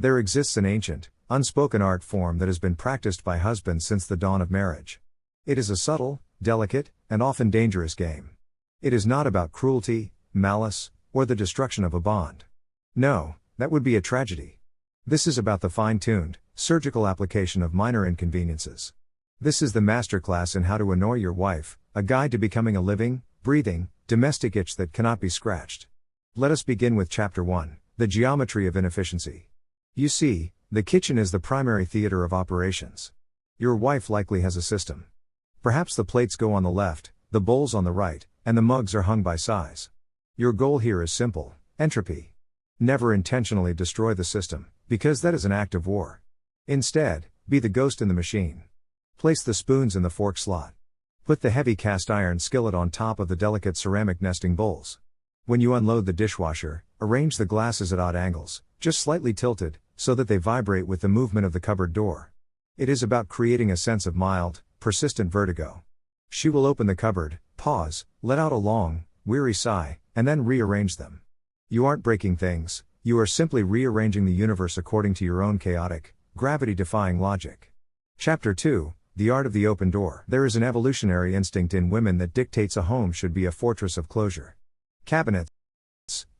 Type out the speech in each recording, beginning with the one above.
There exists an ancient, unspoken art form that has been practiced by husbands since the dawn of marriage. It is a subtle, delicate, and often dangerous game. It is not about cruelty, malice, or the destruction of a bond. No, that would be a tragedy. This is about the fine-tuned, surgical application of minor inconveniences. This is the masterclass in how to annoy your wife, a guide to becoming a living, breathing, domestic itch that cannot be scratched. Let us begin with Chapter 1, the geometry of inefficiency. You see, the kitchen is the primary theater of operations. Your wife likely has a system. Perhaps the plates go on the left, the bowls on the right, and the mugs are hung by size. Your goal here is simple: entropy. Never intentionally destroy the system, because that is an act of war. Instead, be the ghost in the machine. Place the spoons in the fork slot. Put the heavy cast iron skillet on top of the delicate ceramic nesting bowls. When you unload the dishwasher, arrange the glasses at odd angles, just slightly tilted, so that they vibrate with the movement of the cupboard door. It is about creating a sense of mild, persistent vertigo. She will open the cupboard, pause, let out a long, weary sigh, and then rearrange them. You aren't breaking things, you are simply rearranging the universe according to your own chaotic, gravity-defying logic. Chapter 2, The Art of the Open Door. There is an evolutionary instinct in women that dictates a home should be a fortress of closure. Cabinets,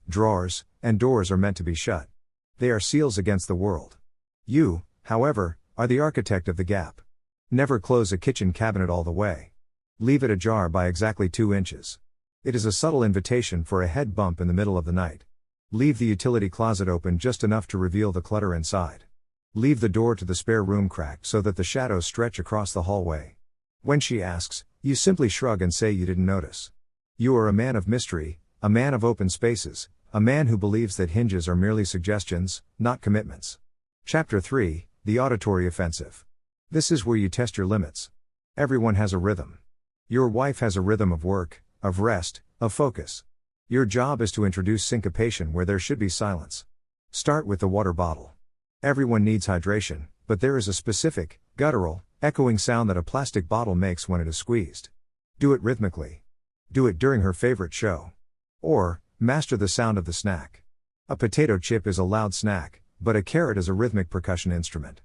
drawers, and doors are meant to be shut. They are seals against the world. You, however, are the architect of the gap. Never close a kitchen cabinet all the way. Leave it ajar by exactly 2 inches. It is a subtle invitation for a head bump in the middle of the night. Leave the utility closet open just enough to reveal the clutter inside. Leave the door to the spare room cracked so that the shadows stretch across the hallway. When she asks, you simply shrug and say you didn't notice. You are a man of mystery, a man of open spaces, a man who believes that hinges are merely suggestions, not commitments. Chapter 3, The Auditory Offensive. This is where you test your limits. Everyone has a rhythm. Your wife has a rhythm of work, of rest, of focus. Your job is to introduce syncopation where there should be silence. Start with the water bottle. Everyone needs hydration, but there is a specific, guttural, echoing sound that a plastic bottle makes when it is squeezed. Do it rhythmically. Do it during her favorite show. Or, master the sound of the snack. A potato chip is a loud snack, but a carrot is a rhythmic percussion instrument.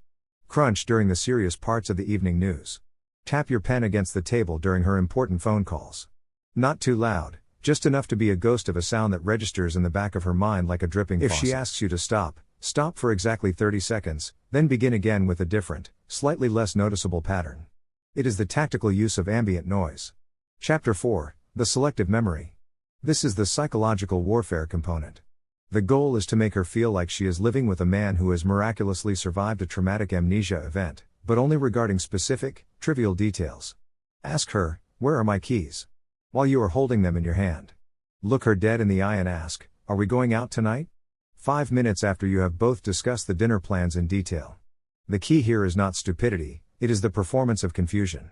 Crunch during the serious parts of the evening news. Tap your pen against the table during her important phone calls. Not too loud, just enough to be a ghost of a sound that registers in the back of her mind like a dripping faucet. If she asks you to stop, stop for exactly 30 seconds, then begin again with a different, slightly less noticeable pattern. It is the tactical use of ambient noise. Chapter 4, The Selective Memory. This is the psychological warfare component. The goal is to make her feel like she is living with a man who has miraculously survived a traumatic amnesia event, but only regarding specific, trivial details. Ask her, "Where are my keys?" while you are holding them in your hand. Look her dead in the eye and ask, "Are we going out tonight?" 5 minutes after you have both discussed the dinner plans in detail. The key here is not stupidity, it is the performance of confusion.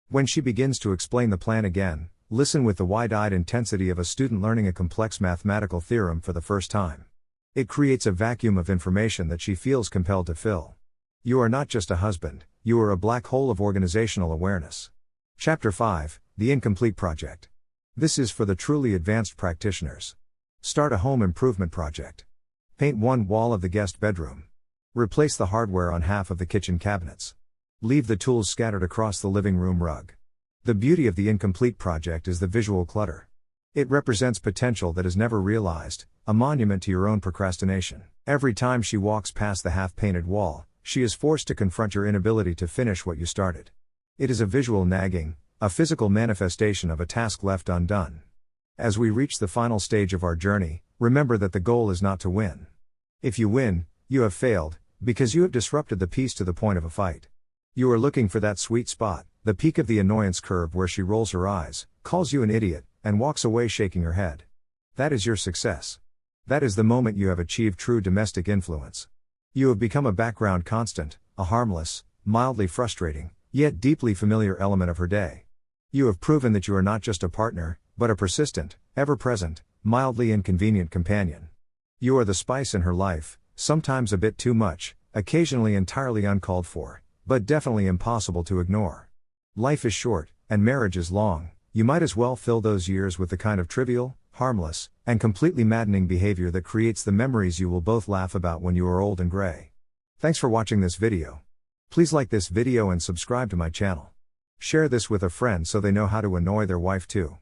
When she begins to explain the plan again, listen with the wide-eyed intensity of a student learning a complex mathematical theorem for the first time. It creates a vacuum of information that she feels compelled to fill. You are not just a husband, you are a black hole of organizational awareness. Chapter 5, The Incomplete Project. This is for the truly advanced practitioners. Start a home improvement project. Paint one wall of the guest bedroom. Replace the hardware on half of the kitchen cabinets. Leave the tools scattered across the living room rug. The beauty of the incomplete project is the visual clutter. It represents potential that is never realized, a monument to your own procrastination. Every time she walks past the half-painted wall, she is forced to confront your inability to finish what you started. It is a visual nagging, a physical manifestation of a task left undone. As we reach the final stage of our journey, remember that the goal is not to win. If you win, you have failed, because you have disrupted the peace to the point of a fight. You are looking for that sweet spot, the peak of the annoyance curve where she rolls her eyes, calls you an idiot, and walks away shaking her head. That is your success. That is the moment you have achieved true domestic influence. You have become a background constant, a harmless, mildly frustrating, yet deeply familiar element of her day. You have proven that you are not just a partner, but a persistent, ever-present, mildly inconvenient companion. You are the spice in her life, sometimes a bit too much, occasionally entirely uncalled for, but definitely impossible to ignore. Life is short, and marriage is long. You might as well fill those years with the kind of trivial, harmless, and completely maddening behavior that creates the memories you will both laugh about when you are old and gray. Thanks for watching this video. Please like this video and subscribe to my channel. Share this with a friend so they know how to annoy their wife too.